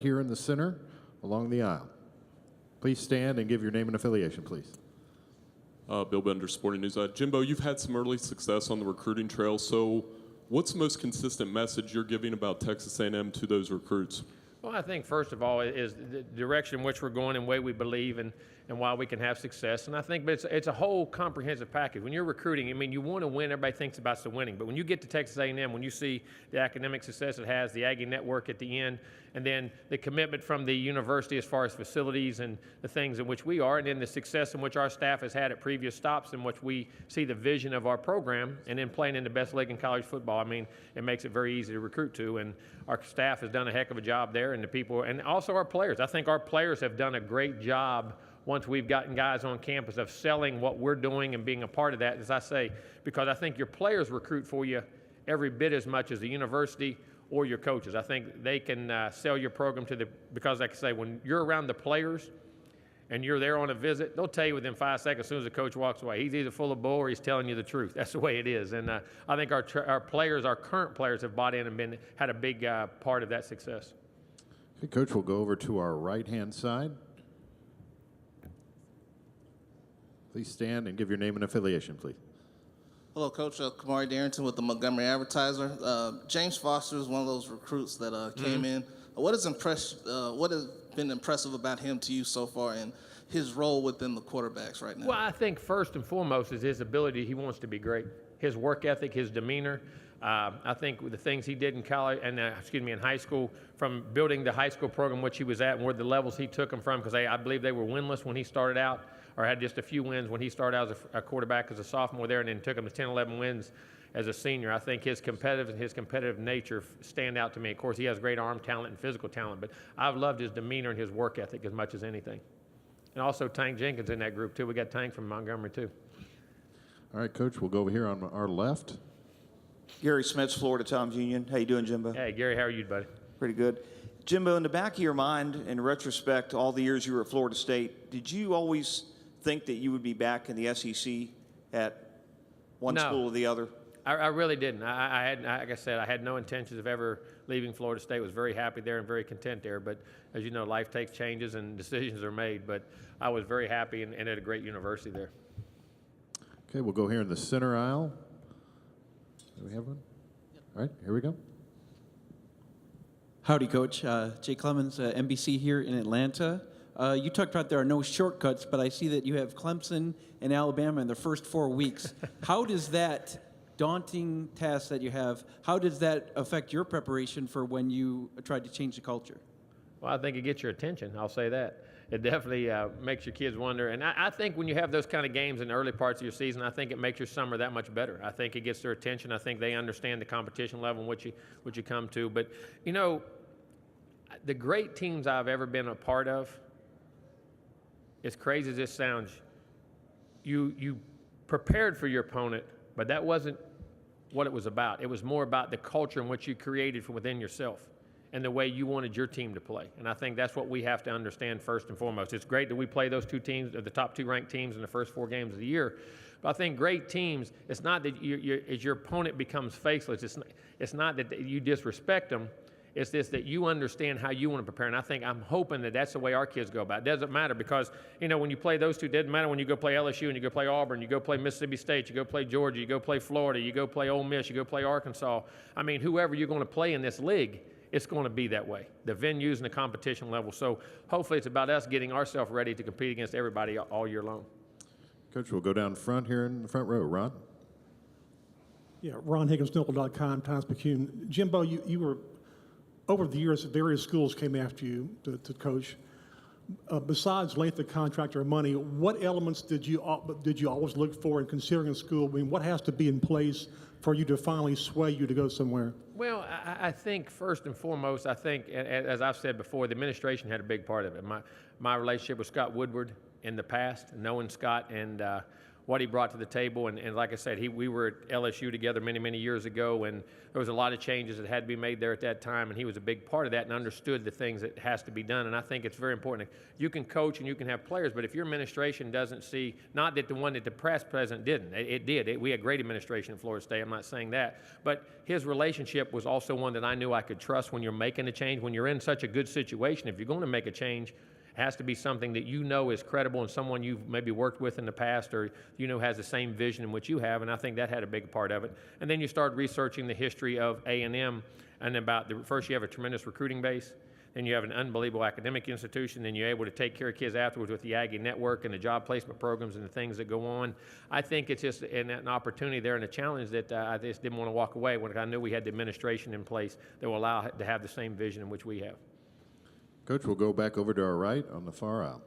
here in the center along the aisle. Please stand and give your name and affiliation, please. Bill Bender, Sporting News. Jimbo, you've had some early success on the recruiting trail, so what's the most consistent message you're giving about Texas A&M to those recruits? Well, I think first of all is the direction in which we're going and way we believe and why we can have success. And I think but it's a whole comprehensive package. When you're recruiting, I mean, you want to win. Everybody thinks about the winning. But when you get to Texas A&M, when you see the academic success it has, the Aggie Network at the end, and then the commitment from the university as far as facilities and the things in which we are, and then the success in which our staff has had at previous stops in which we see the vision of our program, and then playing in the best league in college football, I mean, it makes it very easy to recruit to. And our staff has done a heck of a job there, and the people, and also our players. I think our players have done a great job once we've gotten guys on campus of selling what we're doing and being a part of that, as I say, because I think your players recruit for you every bit as much as the university or your coaches. I think they can sell your program because like I say, when you're around the players and you're there on a visit, they'll tell you within 5 seconds as soon as the coach walks away. He's either full of bull or he's telling you the truth. That's the way it is. And I think our players, our current players have bought in and had a big part of that success. Okay, Coach, we'll go over to our right-hand side. Please stand and give your name and affiliation, please. Hello, Coach. Kamari Darrington with the Montgomery Advertiser. James Foster is one of those recruits that came in. What has been impressive about him to you so far and his role within the quarterbacks right now? Well, I think first and foremost is his ability. He wants to be great. His work ethic, his demeanor. I think with the things he did in college and in high school, from building the high school program which he was at and where the levels he took them from, because I believe they were winless when he started out, or had just a few wins when he started out as a quarterback as a sophomore there, and then took him to 10, 11 wins as a senior. I think his competitive nature stand out to me. Of course, he has great arm talent and physical talent, but I've loved his demeanor and his work ethic as much as anything. And also Tank Jenkins in that group too. We got Tank from Montgomery too. All right, Coach, we'll go over here on our left. Gary Smits, Florida Tom's Union. How you doing, Jimbo? Hey, Gary, how are you, buddy? Pretty good. Jimbo, in the back of your mind, in retrospect, all the years you were at Florida State, did you always think that you would be back in the SEC at one school or the other? I really didn't. I had, like I said, I had no intentions of ever leaving Florida State. Was very happy there and very content there. But as you know, life takes changes and decisions are made. But I was very happy and at a great university there. Okay, we'll go here in the center aisle. Do we have one? Yep. All right, here we go. Howdy, Coach. Jay Clemens, NBC here in Atlanta. You talked about there are no shortcuts, but I see that you have Clemson and Alabama in the first 4 weeks. How does that daunting task that you have, how does that affect your preparation for when you tried to change the culture? Well, I think it gets your attention. I'll say that. It definitely makes your kids wonder. And I think when you have those kind of games in the early parts of your season, I think it makes your summer that much better. I think it gets their attention. I think they understand the competition level in which you come to. But, you know, the great teams I've ever been a part of, as crazy as this sounds, you prepared for your opponent, but that wasn't what it was about. It was more about the culture in which you created from within yourself and the way you wanted your team to play. And I think that's what we have to understand first and foremost. It's great that we play those two teams, the top two ranked teams in the first 4 games of the year. But I think great teams, it's not that as your opponent becomes faceless, it's not that you disrespect them. It's this that you understand how you want to prepare. And I think I'm hoping that that's the way our kids go about it. It doesn't matter because, you know, when you play those two, it doesn't matter when you go play LSU and you go play Auburn, you go play Mississippi State, you go play Georgia, you go play Florida, you go play Ole Miss, you go play Arkansas. I mean, whoever you're going to play in this league, it's going to be that way, the venues and the competition level. So hopefully it's about us getting ourselves ready to compete against everybody all year long. Coach, we'll go down front here in the front row. Ron? Yeah, Ron Higgins.com, Times-Picayune. Jimbo, you were, over the years, various schools came after you to coach. Besides length of contract or money, what elements did you always look for in considering a school? I mean, what has to be in place for you to finally sway you to go somewhere? Well, I think first and foremost, I think, as I've said before, the administration had a big part of it. My relationship with Scott Woodward in the past, knowing Scott and what he brought to the table. And like I said, we were at LSU together many, many years ago, and there was a lot of changes that had to be made there at that time, and he was a big part of that and understood the things that has to be done. And I think it's very important. You can coach and you can have players, but if your administration doesn't see, not that the one that the past president didn't, it did. We had great administration in Florida State, I'm not saying that, but his relationship was also one that I knew I could trust when you're making a change. When you're in such a good situation, if you're going to make a change, has to be something that you know is credible and someone you've maybe worked with in the past or you know has the same vision in which you have, and I think that had a big part of it. And then you start researching the history of A&M, and about first you have a tremendous recruiting base, then you have an unbelievable academic institution, then you're able to take care of kids afterwards with the Aggie Network and the job placement programs and the things that go on. I think it's just an opportunity there and a challenge that I just didn't want to walk away when I knew we had the administration in place that will allow it to have the same vision in which we have. Coach, we'll go back over to our right on the far aisle.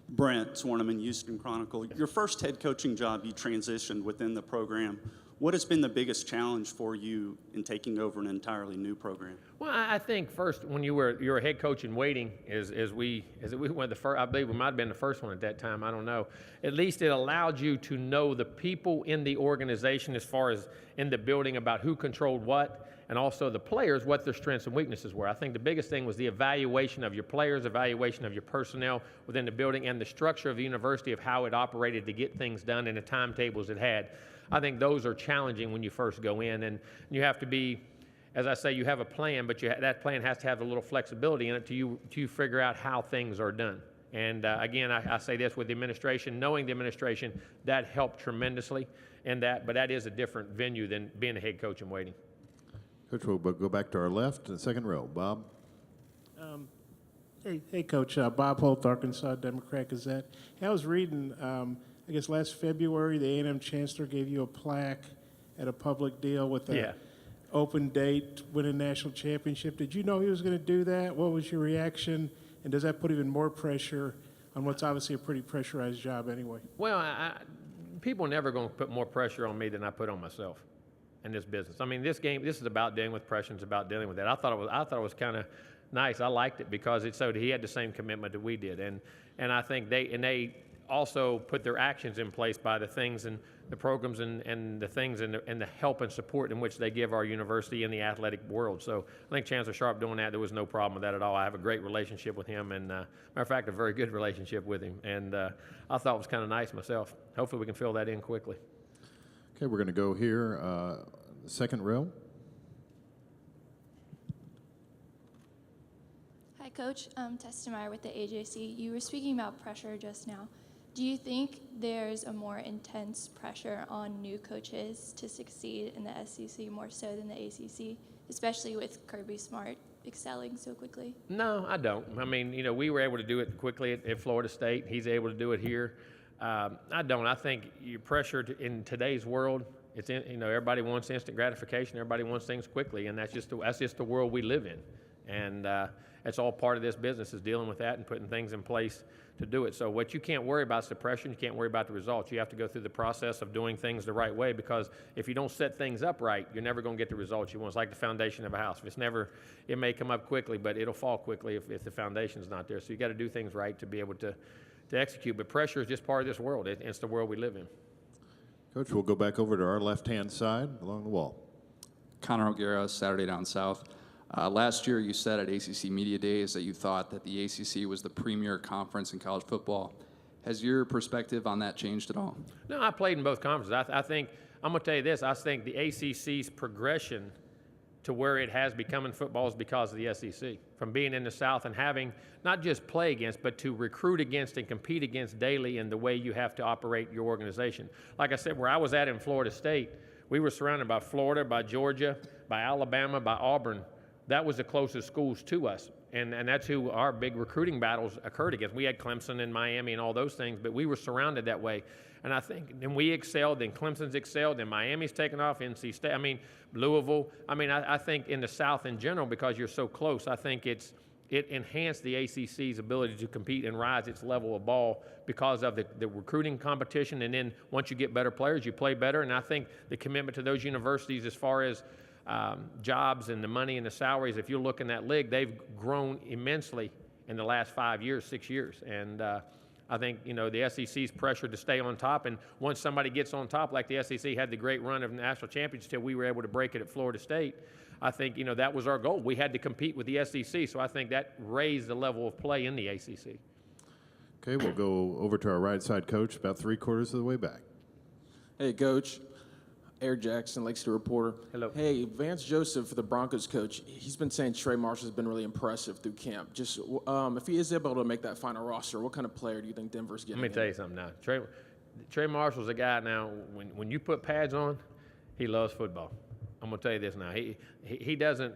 Brent Swarneman, Houston Chronicle. Your first head coaching job, you transitioned within the program. What has been the biggest challenge for you in taking over an entirely new program? Well, I think first when you were a head coach in waiting, as we went the first, I believe we might have been the first one at that time. I don't know. At least it allowed you to know the people in the organization as far as in the building about who controlled what, and also the players, what their strengths and weaknesses were. I think the biggest thing was the evaluation of your players, evaluation of your personnel within the building, and the structure of the university of how it operated to get things done and the timetables it had. I think those are challenging when you first go in, and you have to be, as I say, you have a plan, but that plan has to have a little flexibility in it to figure out how things are done. And again, I say this with the administration, knowing the administration, that helped tremendously in that, but that is a different venue than being a head coach in waiting. Coach, we'll go back to our left, the second row. Bob? Hey, Coach. Bob Holt, Arkansas Democrat Gazette. Hey, I was reading, I guess last February, the A&M Chancellor gave you a plaque at a public deal with an open date, win a national championship. Did you know he was going to do that? What was your reaction? And does that put even more pressure on what's obviously a pretty pressurized job anyway? Well, people are never going to put more pressure on me than I put on myself in this business. I mean, this is about dealing with pressure. It's about dealing with that. I thought it was kind of nice. I liked it because it showed he had the same commitment that we did, and I think they also put their actions in place by the things and the programs and the things and the help and support in which they give our university in the athletic world. So I think Chancellor Sharp doing that, there was no problem with that at all. I have a great relationship with him, and matter of fact, a very good relationship with him, and I thought it was kind of nice myself. Hopefully we can fill that in quickly. Okay, we're going to go here, the second row. Hi, Coach. Tessa Meyer with the AJC. You were speaking about pressure just now. Do you think there's a more intense pressure on new coaches to succeed in the SEC more so than the ACC, especially with Kirby Smart excelling so quickly? No, I don't. I mean, we were able to do it quickly at Florida State. He's able to do it here. I don't. I think you're pressured in today's world. It's everybody wants instant gratification. Everybody wants things quickly, and that's just the world we live in. And it's all part of this business is dealing with that and putting things in place to do it. So what you can't worry about is the pressure. You can't worry about the results. You have to go through the process of doing things the right way, because if you don't set things up right, you're never going to get the results you want. It's like the foundation of a house. It may come up quickly, but it'll fall quickly if the foundation's not there. So you got to do things right to be able to execute. But pressure is just part of this world. It's the world we live in. Coach, we'll go back over to our left-hand side along the wall. Connor O'Gara, Saturday Down South. Last year, you said at ACC Media Days that you thought that the ACC was the premier conference in college football. Has your perspective on that changed at all? No, I played in both conferences. I think, I'm going to tell you this, I think the ACC's progression to where it has become in football is because of the SEC. From being in the South and having not just play against, but to recruit against and compete against daily in the way you have to operate your organization. Like I said, where I was at in Florida State, we were surrounded by Florida, by Georgia, by Alabama, by Auburn. That was the closest schools to us, and that's who our big recruiting battles occurred against. We had Clemson and Miami and all those things, but we were surrounded that way. And I think then we excelled, then Clemson's excelled, then Miami's taken off, NC State, Louisville. I think in the South in general, because you're so close, I think it enhanced the ACC's ability to compete and rise its level of ball because of the recruiting competition. And then once you get better players, you play better. And I think the commitment to those universities as far as jobs and the money and the salaries, if you look in that league, they've grown immensely in the last 5 years, 6 years. And I think, the SEC's pressured to stay on top, and once somebody gets on top, like the SEC had the great run of national championships till we were able to break it at Florida State, I think, that was our goal. We had to compete with the SEC, so I think that raised the level of play in the ACC. Okay, we'll go over to our right side coach, about 3/4 of the way back. Hey, Coach. Eric Jackson, Lake City reporter. Hello. Hey, Vance Joseph, the Broncos coach, he's been saying Trey Marshall's been really impressive through camp. Just if he is able to make that final roster, what kind of player do you think Denver's getting? Let me tell you something now. Trey Marshall's a guy now, when you put pads on, he loves football. I'm going to tell you this now. He doesn't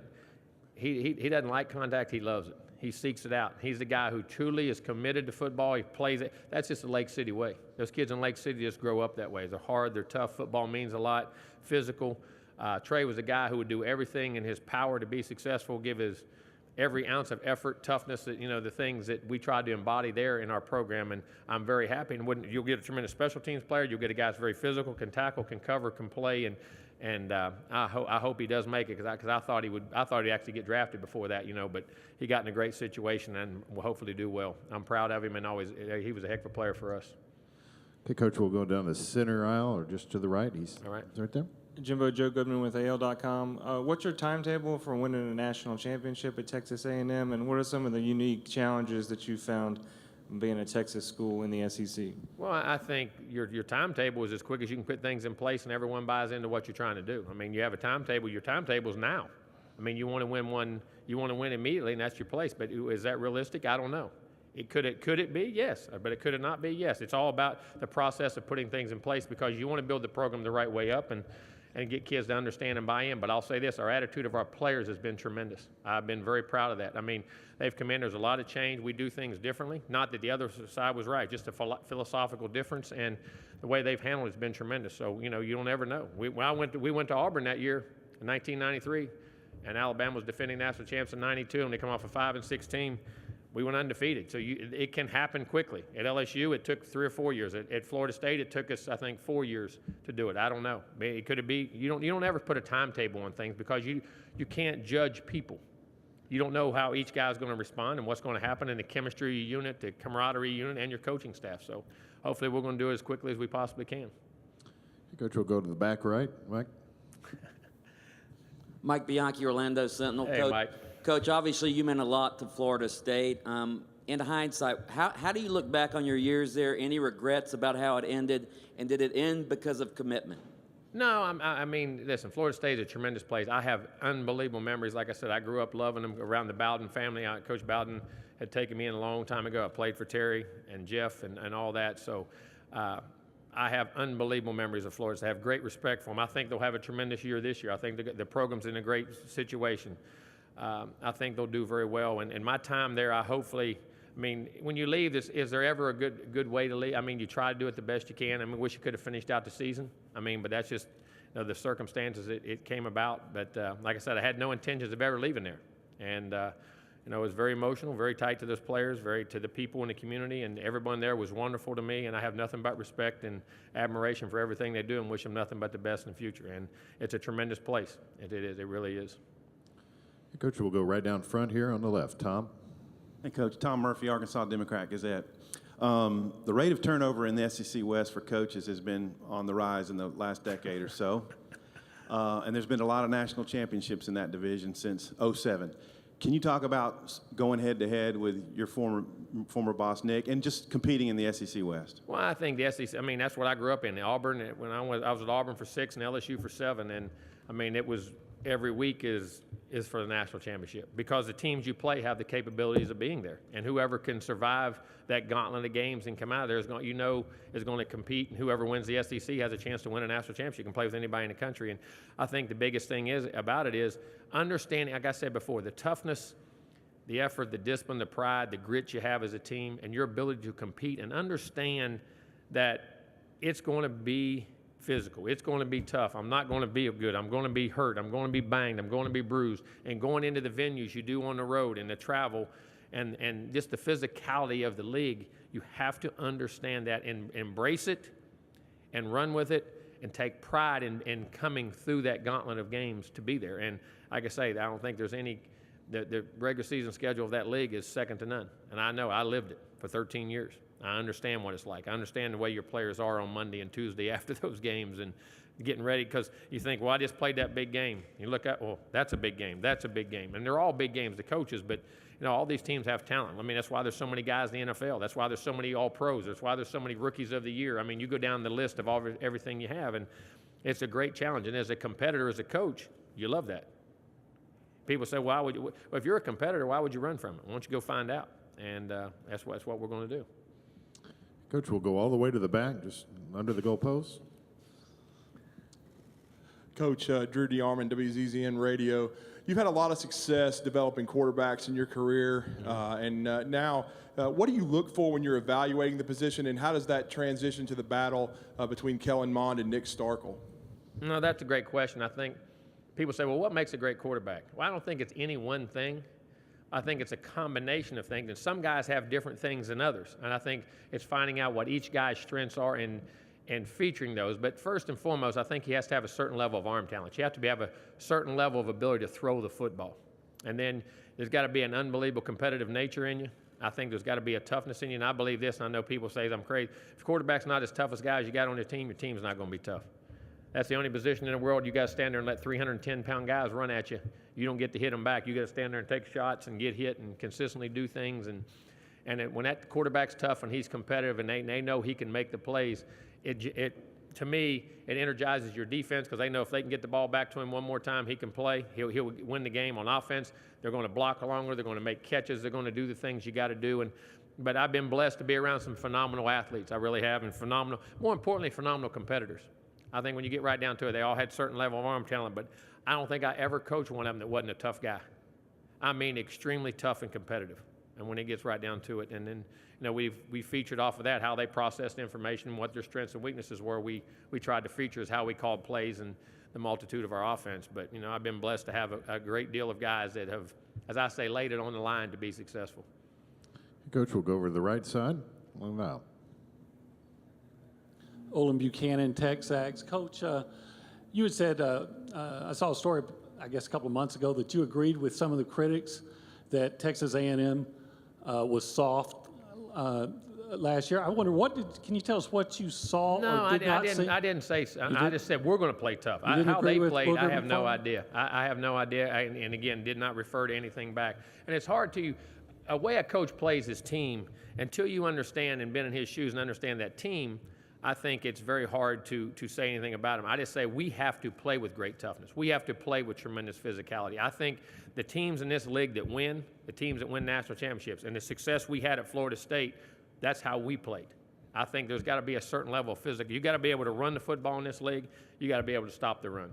like contact. He loves it. He seeks it out. He's the guy who truly is committed to football. He plays it. That's just the Lake City way. Those kids in Lake City just grow up that way. They're hard. They're tough. Football means a lot. Physical. Trey was a guy who would do everything in his power to be successful, give his every ounce of effort, toughness, the things that we tried to embody there in our program. And I'm very happy. And you'll get a tremendous special teams player. You'll get a guy that's very physical, can tackle, can cover, can play, and I hope he does make it because I thought he would. I thought he'd actually get drafted before that, but he got in a great situation and will hopefully do well. I'm proud of him, and he was a heck of a player for us. Okay, Coach, we'll go down the center aisle or just to the right. He's All right. right there. Jimbo, Joe Goodman with AL.com. What's your timetable for winning a national championship at Texas A&M, and what are some of the unique challenges that you found being a Texas school in the SEC? Well, I think your timetable is as quick as you can put things in place and everyone buys into what you're trying to do. I mean, you have a timetable. Your timetable is now. I mean, you want to win one. You want to win immediately, and that's your place. But is that realistic? I don't know. Could it be? Yes. But it could it not be? Yes. It's all about the process of putting things in place because you want to build the program the right way up and get kids to understand and buy in. But I'll say this, our attitude of our players has been tremendous. I've been very proud of that. I mean, they've come in, there's a lot of change. We do things differently. Not that the other side was right, just a philosophical difference. And the way they've handled it has been tremendous. So, you don't ever know. We went to Auburn that year in 1993, and Alabama was defending national champs in 92, and they come off a 5-6 team. We went undefeated. So it can happen quickly. At LSU, it took 3 or 4 years. At Florida State, it took us, I think, 4 years to do it. I don't know. Could it be? You don't ever put a timetable on things because you can't judge people. You don't know how each guy's going to respond and what's going to happen in the chemistry unit, the camaraderie unit, and your coaching staff. So hopefully we're going to do it as quickly as we possibly can. Coach, we'll go to the back right. Mike? Mike Bianchi, Orlando Sentinel. Hey, Coach, Mike. Coach, obviously you meant a lot to Florida State. In hindsight, how do you look back on your years there? Any regrets about how it ended? And did it end because of commitment? No, I mean, listen, Florida State is a tremendous place. I have unbelievable memories. Like I said, I grew up loving them around the Bowden family. Coach Bowden had taken me in a long time ago. I played for Terry and Jeff and all that. So I have unbelievable memories of Florida State. I have great respect for them. I think they'll have a tremendous year this year. I think the program's in a great situation. I think they'll do very well. And in my time there, when you leave, is there ever a good way to leave? I mean, you try to do it the best you can. I mean, wish you could have finished out the season. But that's just the circumstances it came about. But like I said, I had no intentions of ever leaving there. And, it was very emotional, very tight to those players, very to the people in the community, and everyone there was wonderful to me. And I have nothing but respect and admiration for everything they do and wish them nothing but the best in the future. And it's a tremendous place. It is. It really is. Coach, we'll go right down front here on the left. Tom? Hey, Coach. Tom Murphy, Arkansas Democrat Gazette. The rate of turnover in the SEC West for coaches has been on the rise in the last decade or so. And there's been a lot of national championships in that division since '07. Can you talk about going head-to-head with your former boss, Nick, and just competing in the SEC West? Well, I think the SEC, that's what I grew up in. Auburn, when I was at Auburn for 6 and LSU for 7. And, it was every week is for the national championship because the teams you play have the capabilities of being there. And whoever can survive that gauntlet of games and come out of there is going to compete, and whoever wins the SEC has a chance to win a national championship. You can play with anybody in the country. And I think the biggest thing about it is understanding, like I said before, the toughness, the effort, the discipline, the pride, the grit you have as a team, and your ability to compete and understand that it's going to be physical. It's going to be tough. I'm not going to be good. I'm going to be hurt. I'm going to be banged. I'm going to be bruised. And going into the venues you do on the road and the travel and just the physicality of the league, you have to understand that and embrace it and run with it and take pride in coming through that gauntlet of games to be there. And like I say, I don't think there's the regular season schedule of that league is second to none. And I know I lived it for 13 years. I understand what it's like. I understand the way your players are on Monday and Tuesday after those games and getting ready, because you think, well, I just played that big game. You look at, well, that's a big game. That's a big game. And they're all big games, the coaches, but all these teams have talent. I mean, that's why there's so many guys in the NFL. That's why there's so many all-pros. That's why there's so many rookies of the year. I mean, you go down the list of everything you have, and it's a great challenge. And as a competitor, as a coach, you love that. People say, well, if you're a competitor, why would you run from it? Why don't you go find out? And that's what we're going to do. Coach, we'll go all the way to the back, just under the goalpost. Coach Drew DeArmond, WZZN Radio. You've had a lot of success developing quarterbacks in your career, and now what do you look for when you're evaluating the position, and how does that transition to the battle between Kellen Mond and Nick Starkel? No, that's a great question. I think people say, well, what makes a great quarterback? Well, I don't think it's any one thing. I think it's a combination of things, and some guys have different things than others, and I think it's finding out what each guy's strengths are and featuring those. But first and foremost, I think he has to have a certain level of arm talent. You have to have a certain level of ability to throw the football. And then there's got to be an unbelievable competitive nature in you. I think there's got to be a toughness in you, and I believe this, and I know people say I'm crazy. If your quarterback's not as tough as guys you got on your team's not going to be tough. That's the only position in the world you got to stand there and let 310-pound guys run at you. You don't get to hit them back. You got to stand there and take shots and get hit and consistently do things. And when that quarterback's tough and he's competitive and they know he can make the plays, to me, it energizes your defense, because they know if they can get the ball back to him one more time, he can play. He'll win the game on offense. They're going to block longer. They're going to make catches. They're going to do the things you got to do. But I've been blessed to be around some phenomenal athletes. I really have, and more importantly, phenomenal competitors. I think when you get right down to it, they all had certain level of arm talent, but I don't think I ever coached one of them that wasn't a tough guy. I mean, extremely tough and competitive. And when it gets right down to it, and then we featured off of that how they processed information and what their strengths and weaknesses were. We tried to feature is how we called plays and the multitude of our offense. But I've been blessed to have a great deal of guys that have, as I say, laid it on the line to be successful. Coach, we'll go over to the right side. Long now. Olin Buchanan, Texas. Coach, you had said, I saw a story, I guess a couple of months ago, that you agreed with some of the critics that Texas A&M was soft last year. I wonder, can you tell us what you saw or did not see? I didn't say, I just said we're going to play tough. How they played, I have no idea. I have no idea, and again, did not refer to anything back. And it's hard a way a coach plays his team, until you understand and been in his shoes and understand that team, I think it's very hard to say anything about him. I just say we have to play with great toughness. We have to play with tremendous physicality. I think the teams in this league that win, the teams that win national championships, and the success we had at Florida State, that's how we played. I think there's got to be a certain level of physical. You got to be able to run the football in this league. You got to be able to stop the run.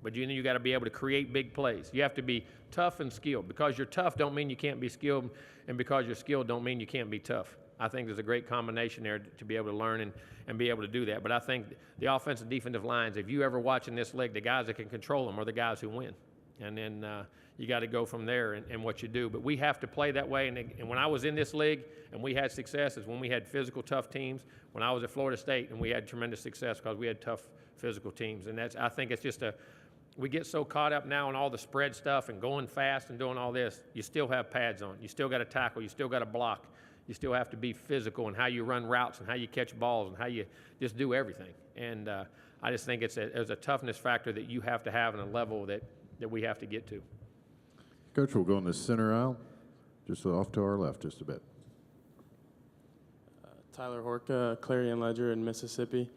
But you got to be able to create big plays. You have to be tough and skilled. Because you're tough don't mean you can't be skilled, and because you're skilled don't mean you can't be tough. I think there's a great combination there to be able to learn and be able to do that. But I think the offensive defensive lines, if you ever watch in this league, the guys that can control them are the guys who win. And then you got to go from there in what you do. But we have to play that way. And when I was in this league and we had success is when we had physical, tough teams. When I was at Florida State and we had tremendous success because we had tough physical teams. And I think it's just we get so caught up now in all the spread stuff and going fast and doing all this. You still have pads on. You still got to tackle. You still got to block. You still have to be physical in how you run routes and how you catch balls and how you just do everything. And I just think there's a toughness factor that you have to have in a level that we have to get to. Coach, we'll go in the center aisle, just off to our left just a bit. Tyler Horka, Clarion Ledger in Mississippi.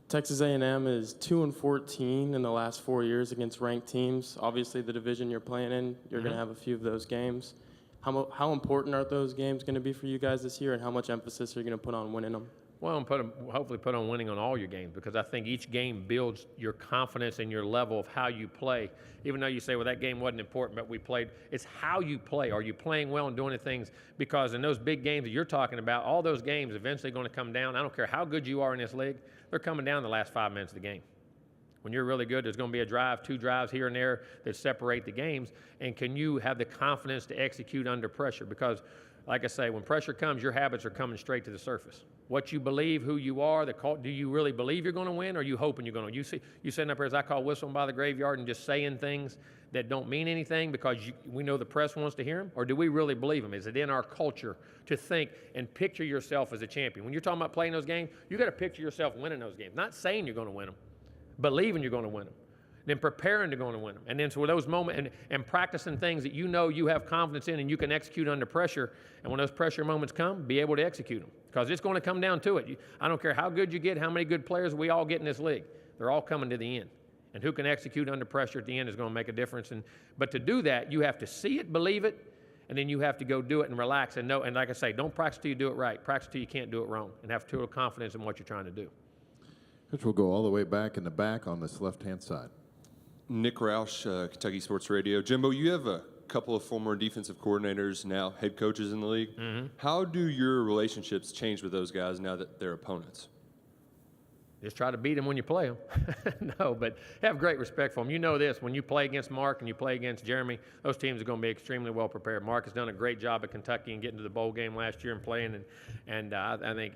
Texas A&M is 2-14 in the last 4 years against ranked teams. Obviously, the division you're playing in, you're going to have a few of those games. How important are those games going to be for you guys this year, and how much emphasis are you going to put on winning them? Well, hopefully put on winning on all your games, because I think each game builds your confidence and your level of how you play. Even though you say, well, that game wasn't important, but we played, it's how you play. Are you playing well and doing the things? Because in those big games that you're talking about, all those games eventually going to come down. I don't care how good you are in this league, they're coming down the last 5 minutes of the game. When you're really good, there's going to be a drive, 2 drives here and there that separate the games. And can you have the confidence to execute under pressure? Because, like I say, when pressure comes, your habits are coming straight to the surface. What you believe, who you are, do you really believe you're going to win, or are you hoping you're going to? You sitting up here, as I call whistling by the graveyard, and just saying things that don't mean anything because we know the press wants to hear them, or do we really believe them? Is it in our culture to think and picture yourself as a champion? When you're talking about playing those games, you got to picture yourself winning those games. Not saying you're going to win them, believing you're going to win them, then preparing to go and win them. And then so those moments and practicing things that you know you have confidence in and you can execute under pressure. And when those pressure moments come, be able to execute them. Because it's going to come down to it. I don't care how good you get, how many good players we all get in this league. They're all coming to the end. And who can execute under pressure at the end is going to make a difference. But to do that, you have to see it, believe it, and then you have to go do it and relax and know. And like I say, don't practice till you do it right. Practice till you can't do it wrong, and have total confidence in what you're trying to do. Coach, we'll go all the way back in the back on this left-hand side. Nick Roush, Kentucky Sports Radio. Jimbo, you have a couple of former defensive coordinators, now head coaches in the league. Mm-hmm. How do your relationships change with those guys now that they're opponents? Just try to beat them when you play them. No, but have great respect for them. You know this, when you play against Mark and you play against Jeremy, those teams are going to be extremely well prepared. Mark has done a great job at Kentucky and getting to the bowl game last year and playing, and I think,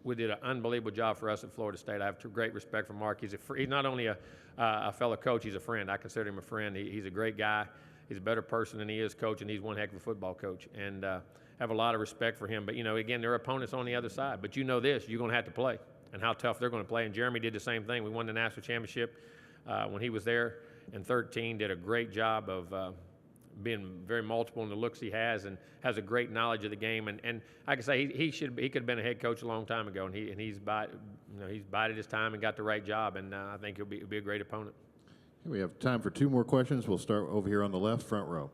we did an unbelievable job for us at Florida State. I have great respect for Mark. He's not only a fellow coach, he's a friend. I consider him a friend. He's a great guy. He's a better person than he is coach, and he's one heck of a football coach. And have a lot of respect for him. But, again, there are opponents on the other side. But you know this, you're going to have to play. And how tough they're going to play. And Jeremy did the same thing. We won the national championship when he was there in 13, did a great job of being very multiple in the looks he has and has a great knowledge of the game. And like I say, he could have been a head coach a long time ago, and he's bided his time and got the right job, and I think he'll be a great opponent. We have time for 2 more questions. We'll start over here on the left, front row.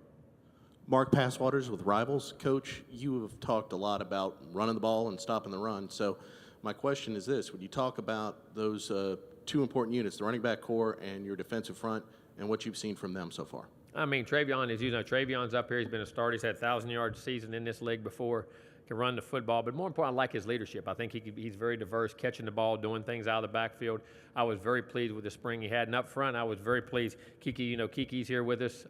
Mark Passwaters with Rivals. Coach, you have talked a lot about running the ball and stopping the run. So my question is this: when you talk about those 2 important units, the running back core and your defensive front, and what you've seen from them so far? I mean, Travion's up here. He's been a starter. He's had 1,000-yard season in this league before. Can run the football, but more important, I like his leadership. I think he's very diverse, catching the ball, doing things out of the backfield. I was very pleased with the spring he had. And up front, I was very pleased. Kiki's here with us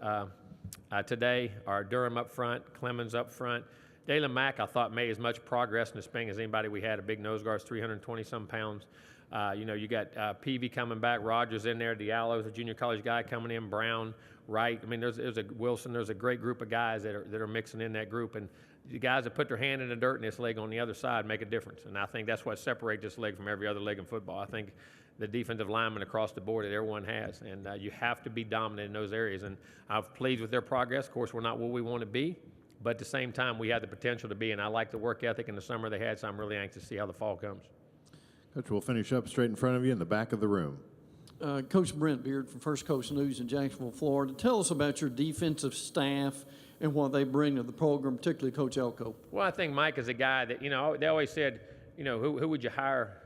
today. Our Durham up front, Clemens up front. Dalen Mack, I thought, made as much progress in the spring as anybody we had. A big nose guard, 320-some pounds. You got Peavy coming back, Rogers in there, Diallo's a junior college guy coming in, Brown, Wright. I mean, there's a Wilson. There's a great group of guys that are mixing in that group, and the guys that put their hand in the dirt in this league on the other side make a difference. And I think that's what separates this league from every other league in football. I think the defensive linemen across the board that everyone has, and you have to be dominant in those areas. And I'm pleased with their progress. Of course, we're not where we want to be, but at the same time, we have the potential to be. And I like the work ethic in the summer they had, so I'm really anxious to see how the fall comes. Coach, we'll finish up straight in front of you in the back of the room. Coach Brent Beard from First Coast News in Jacksonville, Florida. Tell us about your defensive staff and what they bring to the program, particularly Coach Elko. Well, I think Mike is a guy that, they always said, who would you hire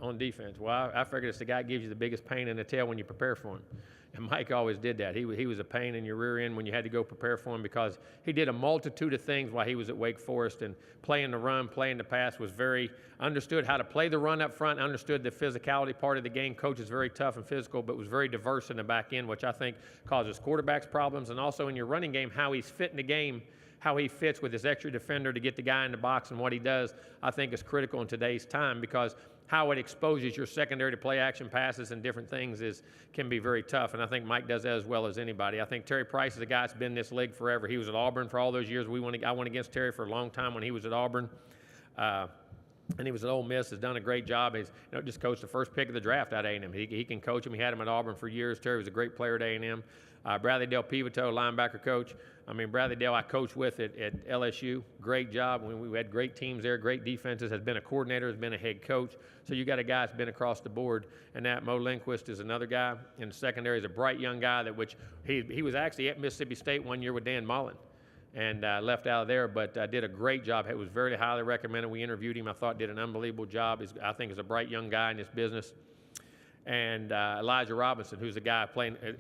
on defense? Well, I figured it's the guy that gives you the biggest pain in the tail when you prepare for him. And Mike always did that. He was a pain in your rear end when you had to go prepare for him, because he did a multitude of things while he was at Wake Forest, and playing the run, playing the pass, understood how to play the run up front, understood the physicality part of the game. Coach is very tough and physical, but was very diverse in the back end, which I think causes quarterbacks problems. And also in your running game, how he's fit in the game, how he fits with his extra defender to get the guy in the box, and what he does, I think is critical in today's time, because how it exposes your secondary to play action passes and different things can be very tough, and I think Mike does that as well as anybody. I think Terry Price is a guy that's been in this league forever. He was at Auburn for all those years. I went against Terry for a long time when he was at Auburn, and he was at Ole Miss. Has done a great job. He's just coached the first pick of the draft at A&M. He can coach him. He had him at Auburn for years. Terry was a great player at A&M. Bradley Del Pivito, linebacker coach. Bradley Dale I coached with at LSU. Great job. We had great teams there, great defenses, has been a coordinator, has been a head coach. So you got a guy that's been across the board. And that Mo Lindquist is another guy in the secondary. He's a bright young guy he was actually at Mississippi State one year with Dan Mullen and left out of there, but did a great job. It was very highly recommended. We interviewed him. I thought did an unbelievable job. I think he's a bright young guy in this business. And Elijah Robinson, who's a guy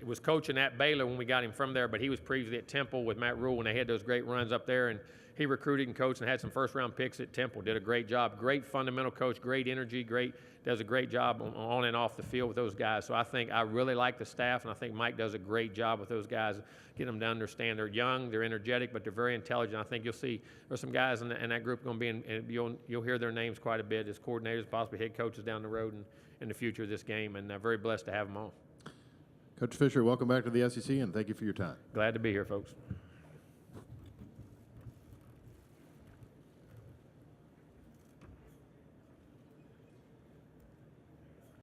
was coaching at Baylor when we got him from there, but he was previously at Temple with Matt Rule when they had those great runs up there, and he recruited and coached and had some first-round picks at Temple. Did a great job. Great fundamental coach, great energy, does a great job on and off the field with those guys. So I really like the staff, and I think Mike does a great job with those guys, getting them to understand they're young, they're energetic, but they're very intelligent. I think you'll see there's some guys in that group going to be in, you'll hear their names quite a bit as coordinators, possibly head coaches down the road and in the future of this game, and very blessed to have them all. Coach Fisher, welcome back to the SEC, and thank you for your time. Glad to be here, folks.